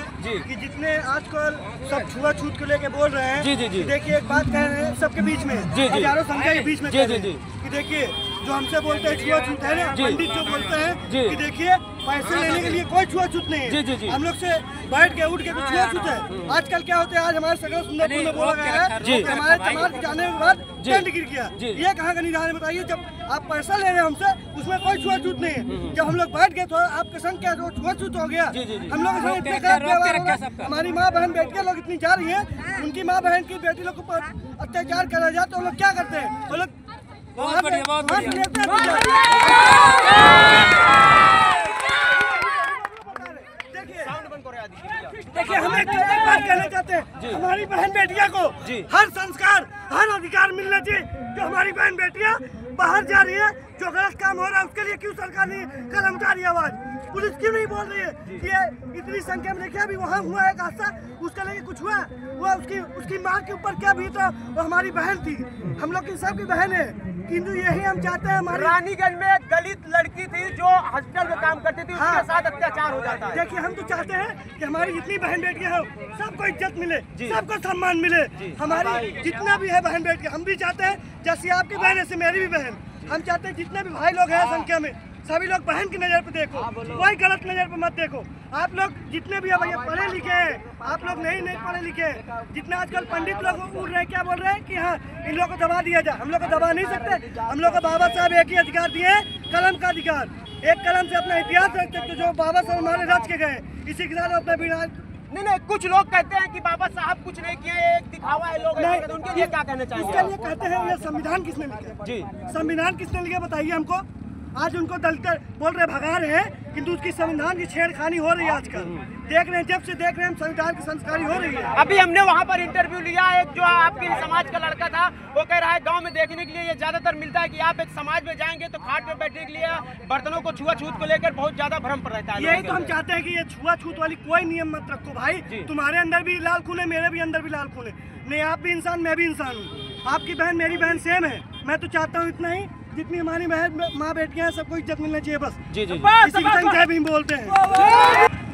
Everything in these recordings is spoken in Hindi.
हैं कि जितने आजकल सब छुआछूत को लेके बोल रहे हैं, देखिए एक बात कह रहे हैं सबके बीच में, हजारों संख्या के बीच में कह रहे हैं कि देखिए जो हमसे बोलते हैं छुआछूत है ना, पंडित जो बोलते हैं कि देखिए पैसे लेने के लिए कोई छुआछूत नहीं है, हम लोग से बैठ के उठ के कुछ छुआछूत है। आजकल क्या होता है, आज हमारे सगल सुंदरपुर में बोला गया है कि हमारे समाज के जाने के बाद टेंट गिर गया, ये कहाँ का निदान है बताइए। जब आप पैसा ले रहे हैं हमसे, उसमें कोई छुआछूत नहीं है। जब हम लोग बैठ गए तो आपके संग क्या छुआछूत हो गया, हम लोग इतने खराब व्यवहार हो गया। हमारी माँ बहन बेटियाँ लोग इतनी जा रही है, उनकी माँ बहन की बेटी लोग को अत्याचार करा जाए तो हम लोग क्या करते हैं, वो लोग बहुत बढ़िया, बहुत बढ़िया। देखिए हम एक बात कहना चाहते हैं, हमारी बहन बेटिया को हर संस्कार हर अधिकार मिलना चाहिए। जो हमारी बहन बेटियां बाहर जा रही है, जो गलत काम हो रहा है उसके लिए क्यों सरकार ने कदम उठा रही है, आवाज पुलिस क्यों नहीं बोल रही है कि ये इतनी संख्या में। देखिए अभी वहाँ हुआ एक हादसा, उसके लिए कुछ हुआ, वो उसकी माँ के ऊपर क्या बीता, वो हमारी बहन थी, हम लोग की सबकी बहन है। किंतु यही हम चाहते हैं, हमारी रानीगंज में एक दलित लड़की थी जो हॉस्पिटल में काम करती थी, उसके साथ अत्याचार हो जाता है। देखिए हम तो चाहते हैं कि हमारी जितनी बहन बेटियां हैं सबको इज्जत मिले, सबको सम्मान मिले। हमारी जितना भी है बहन बेटियां, हम भी चाहते हैं जैसे आपकी बहन ऐसे मेरी भी बहन, हम चाहते हैं जितने भी भाई लोग हैं संख्या में, सभी लोग बहन की नजर पे देखो, कोई गलत नजर पे मत देखो। आप लोग जितने भी भैया पढ़े लिखे हैं, आप लोग नहीं पढ़े लिखे हैं, जितने आजकल पंडित लोग उड़ रहे हैं, क्या बोल रहे हैं कि हाँ इन लोगों को दबा दिया जाए, हम लोग को दबा नहीं सकते। हम लोग को बाबा साहब एक ही अधिकार दिए हैं, कलम का अधिकार, एक कलम से अपना इतिहास रख सकते, जो बाबा साहब हमारे रच के गए, इसी के साथ अपना बिना नहीं, कुछ लोग कहते हैं कि बाबा साहब कुछ नहीं किए, एक दिखावा है लोग, उनके लिए क्या कहना चाहिए? उसके लिए कहते हैं ये संविधान किसने लिखा, संविधान किसने लिखा बताइए हमको। आज उनको दलित बोल रहे भगा रहे हैं, किंतु उसकी संविधान की छेड़खानी हो रही है। आजकल देख रहे हैं, जब से देख रहे हैं हम संविधान की संस्कारी हो रही है। अभी हमने वहाँ पर इंटरव्यू लिया, एक जो आपके समाज का लड़का था, वो कह रहा है गांव में देखने के लिए ये ज्यादातर मिलता है कि आप एक समाज में जाएंगे तो खाट पे बैठने के लिए बर्तनों को छुआछूत को लेकर बहुत ज्यादा भ्रम पर रहता है। यही तो हम चाहते हैं कि ये छुआछूत वाली कोई नियम मत रखो भाई, तुम्हारे अंदर भी लाल खून है, मेरे भी अंदर भी लाल खून है, नहीं आप भी इंसान मैं भी इंसान हूँ, आपकी बहन मेरी बहन सेम है। मैं तो चाहता हूँ इतना ही, जितनी हमारी बहन माँ बेटियां हैं सबको इज्जत मिलना चाहिए, बस इसी की संख्या भी बोलते हैं।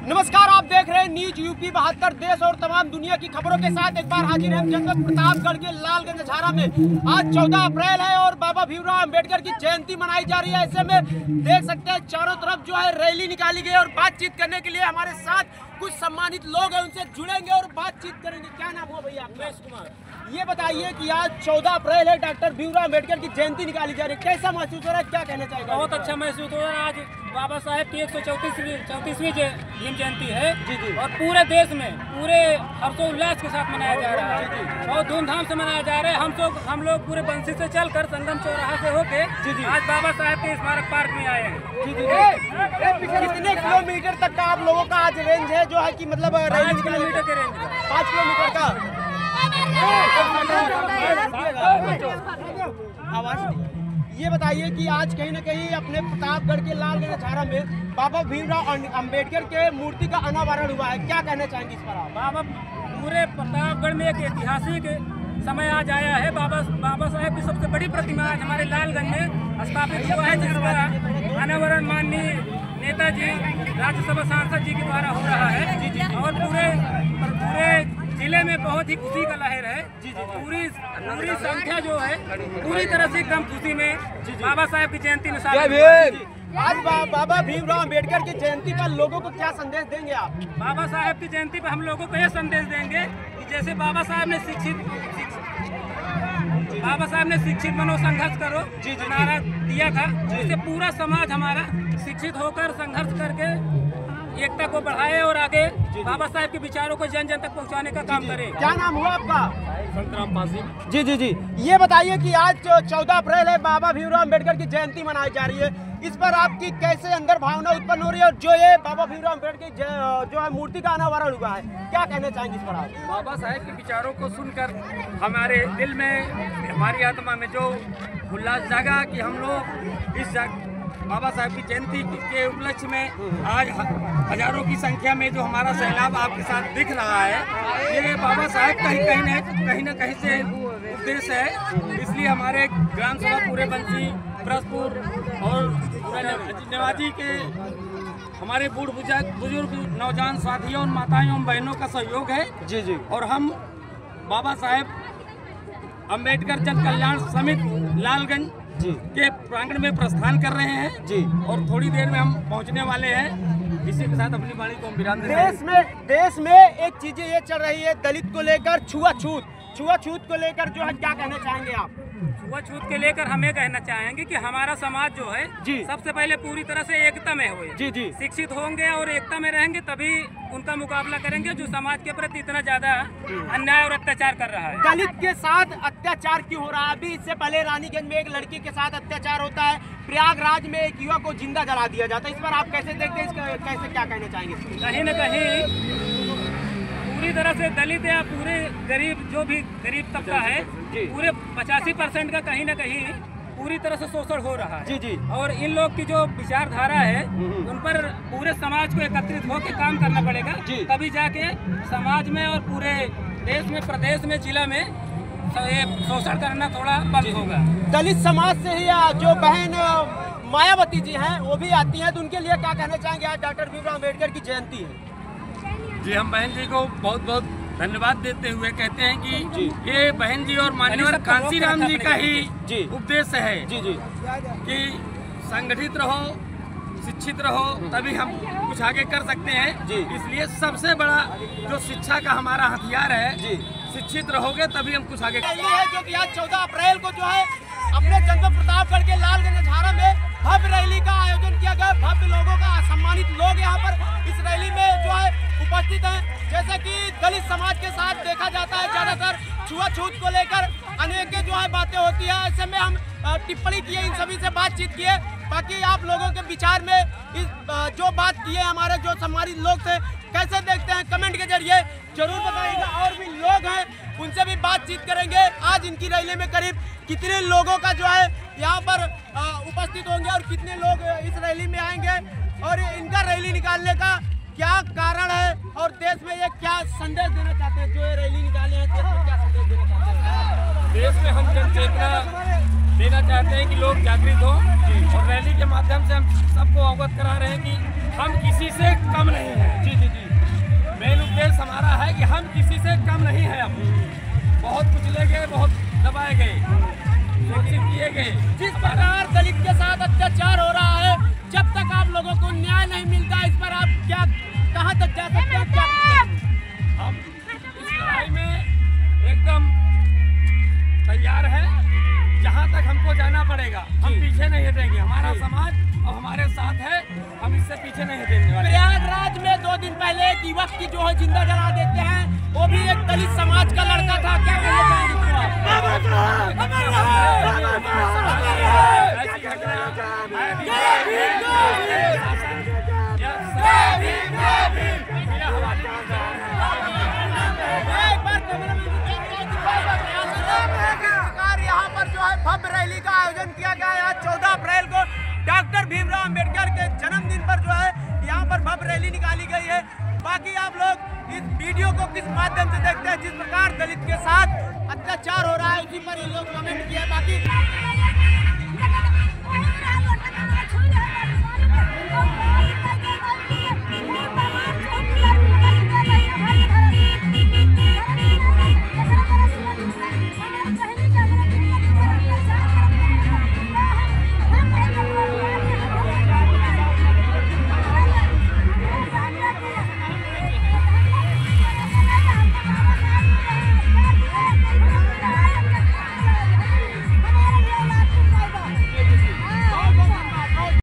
नमस्कार, आप देख रहे हैं न्यूज यूपी 72, देश और तमाम दुनिया की खबरों के साथ एक बार हाजिर हैं जनपद प्रतापगढ़ के लालगंज अछारा में। आज 14 अप्रैल है और बाबा भीमराव अंबेडकर की जयंती मनाई जा रही है। ऐसे में देख सकते हैं चारों तरफ जो है रैली निकाली गई और बातचीत करने के लिए हमारे साथ कुछ सम्मानित लोग हैं, उनसे जुड़ेंगे और बातचीत करेंगे। क्या नाम हुआ भैया? उमेश कुमार। ये बताइए कि आज 14 अप्रैल है, डॉक्टर भीमराव अंबेडकर की जयंती निकाली जा रही है, कैसा महसूस हो रहा है, क्या कहना चाहिए? बहुत अच्छा महसूस हो रहा है। आज बाबा साहेब की 134वीं भीम जयंती है और पूरे देश में पूरे हर्षोल्लास के साथ मनाया जा रहा है, बहुत धूमधाम से मनाया जा रहा है। हम लोग पूरे बंसी से चलकर संगम चौराहा से होके आज बाबा साहेब के स्मारक पार्क में आए हैं। कितने किलोमीटर तक का आप लोगों का आज रेंज है जो है कि मतलब 5 किलोमीटर के रेंज, 5 किलोमीटर का आवाज। ये बताइए कि आज कहीं ना कहीं अपने प्रतापगढ़ के लालगंज अछारा में बाबा भीमराव अंबेडकर के मूर्ति का अनावरण हुआ है, क्या कहना चाहेंगे इस पर आप? बाबा पूरे प्रतापगढ़ में एक ऐतिहासिक समय आज आया है। बाबा साहेब की सबसे बड़ी प्रतिमा आज हमारे लालगंज में स्थापित हुआ है, जिसका अनावरण माननीय नेताजी राज्यसभा सांसद जी के द्वारा हो रहा है और पूरे जिले में बहुत ही खुशी का लहर है। पूरी संख्या जो है पूरी तरह से एकदम खुशी में बाबा साहेब की जयंती में शामिल। आज बाबा भीमराव अंबेडकर की जयंती पर लोगों को क्या संदेश देंगे आप? बाबा साहेब की जयंती पर हम लोगों को यह संदेश देंगे कि जैसे बाबा साहेब ने शिक्षित बनो संघर्ष करो नारा दिया था, जिससे पूरा समाज हमारा शिक्षित होकर संघर्ष करके एकता को बढ़ाए और आगे बाबा साहेब के विचारों को जन जन तक पहुंचाने का काम करे। क्या नाम हुआ आपका? संतराम पासी। जी। ये बताइए कि आज 14 अप्रैल है, बाबा भीमराव अंबेडकर की जयंती मनाई जा रही है, इस पर आपकी कैसे अंदर भावना उत्पन्न हो रही है और जो ये बाबा भीमराव अंबेडकर की जो है मूर्ति का अनावरण हुआ है, क्या कहना चाहेंगे इस पर आप? बाबा साहेब के विचारों को सुनकर हमारे दिल में, हमारी आत्मा में जो उल्लास जागा कि हम लोग इस बाबा साहब की जयंती के उपलक्ष्य में आज हजारों की संख्या में जो हमारा सैलाब आपके साथ दिख रहा है, ये बाबा साहब कहीं न कहीं से उद्देश्य है। इसलिए हमारे ग्राम सभा पूरे बंसी, ब्रजपुर और नेवाजी के हमारे बुजुर्ग नौजवान साथियों और माताओं एवं बहनों का सहयोग है। जी जी। और हम बाबा साहेब अम्बेडकर जन कल्याण समिति लालगंज जी के प्रांगण में प्रस्थान कर रहे हैं जी। और थोड़ी देर में हम पहुंचने वाले हैं। इसी के साथ अपनी वाणी को विराम देते हैं। देश में एक चीजें ये चल रही है दलित को लेकर, छुआछूत को लेकर जो है क्या कहना चाहेंगे आप? छुआछूत के लेकर हमें कहना चाहेंगे कि हमारा समाज जो है जी सबसे पहले पूरी तरह से एकता में हो। जी जी। शिक्षित होंगे और एकता में रहेंगे तभी उनका मुकाबला करेंगे जो समाज के प्रति इतना ज्यादा अन्याय और अत्याचार कर रहा है। दलित के साथ अत्याचार क्यों हो रहा है? अभी इससे पहले रानीगंज में एक लड़की के साथ अत्याचार होता है, प्रयागराज में एक युवक को जिंदा जला दिया जाता है। इस पर आप कैसे देखते हैं, इसका कैसे क्या कहना चाहेंगे? कहीं न कहीं पूरी तरह से दलित या पूरे गरीब जो भी गरीब तबका है पूरे 85% का कहीं न कहीं पूरी तरह से शोषण हो रहा है। जी जी। और इन लोग की जो विचारधारा है उन पर पूरे समाज को एकत्रित होकर काम करना पड़ेगा, तभी जाके समाज में और पूरे देश में, प्रदेश में, जिला में शोषण करना थोड़ा बंद होगा। दलित समाज से ही जो बहन मायावती जी हैं वो भी आती हैं, तो उनके लिए क्या कहना चाहेंगे? आज डॉक्टर भीमराव अम्बेडकर की जयंती है। जी, हम बहन जी को बहुत बहुत धन्यवाद देते हुए कहते हैं कि ये बहन जी और माननीय कांसीराम जी का ही उपदेश है जी जी कि संगठित रहो, शिक्षित रहो, तभी हम कुछ आगे कर सकते हैं। जी। इसलिए सबसे बड़ा जो शिक्षा का हमारा हथियार है, जी, शिक्षित रहोगे तभी हम कुछ आगे। रैली है जो कि आज 14 अप्रैल को जो है अपने जनपद प्रतापगढ़ के लालगंज अखाड़ा में भव्य रैली का आयोजन किया गया। भव्य लोगों का, सम्मानित लोग यहाँ पर इस रैली में जो है उपस्थित हैं। जैसे कि दलित समाज के साथ देखा जाता है ज्यादातर छुआछूत को लेकर अनेक जो है बातें होती है। ऐसे में हम टिप्पणी किए, इन सभी से बातचीत किए, बाकी आप लोगों के विचार में इस जो बात किए हमारे जो सम्मानित लोग थे कैसे देखते हैं कमेंट के जरिए जरूर बताइएगा। और भी लोग हैं उनसे भी बातचीत करेंगे। आज इनकी रैली में करीब कितने लोगों का जो है यहाँ पर उपस्थित होंगे और कितने लोग इस रैली में आएंगे और इनका रैली निकालने का क्या कारण है और देश में ये क्या संदेश देना चाहते हैं? जो ये रैली निकाले हैं देश में क्या संदेश देना चाहते हैं? देश में हम जन चेतना देना चाहते हैं कि लोग जागृत हो और रैली के माध्यम से हम सबको अवगत करा रहे हैं कि हम किसी से कम नहीं हैं। जी जी जी। मेन उद्देश्य हमारा है कि हम किसी से कम नहीं हैं। अब बहुत कुचले गए, बहुत दबाए गए, शोषित किए गए। जिस प्रकार दलित के साथ अत्याचार हो रहा है, जब तक आप लोगों को न्याय नहीं मिलता, इस पर आप क्या कहाँ तक जा सकते हैं? क्या हम इस लड़ाई में एकदम तैयार हैं। जहाँ तक हमको जाना पड़ेगा हम पीछे नहीं हटेंगे। हमारा समाज और हमारे साथ है, हम इससे पीछे नहीं हटेंगे। प्रयागराज में 2 दिन पहले एक युवक की जो है जिंदा जला देते हैं, वो भी एक दलित समाज का लड़का था। क्या कहना चाहेंगे? यहाँ पर जो है भव्य रैली का आयोजन किया गया है। आज 14 अप्रैल को डॉक्टर भीमराव अम्बेडकर के जन्मदिन पर जो है यहाँ पर भव्य रैली निकाली गई है। बाकी आप लोग इस वीडियो को किस माध्यम से देखते हैं? जिस प्रकार दलित के साथ अत्याचार हो रहा है उसी पर ये लोग कमेंट किया। बाकी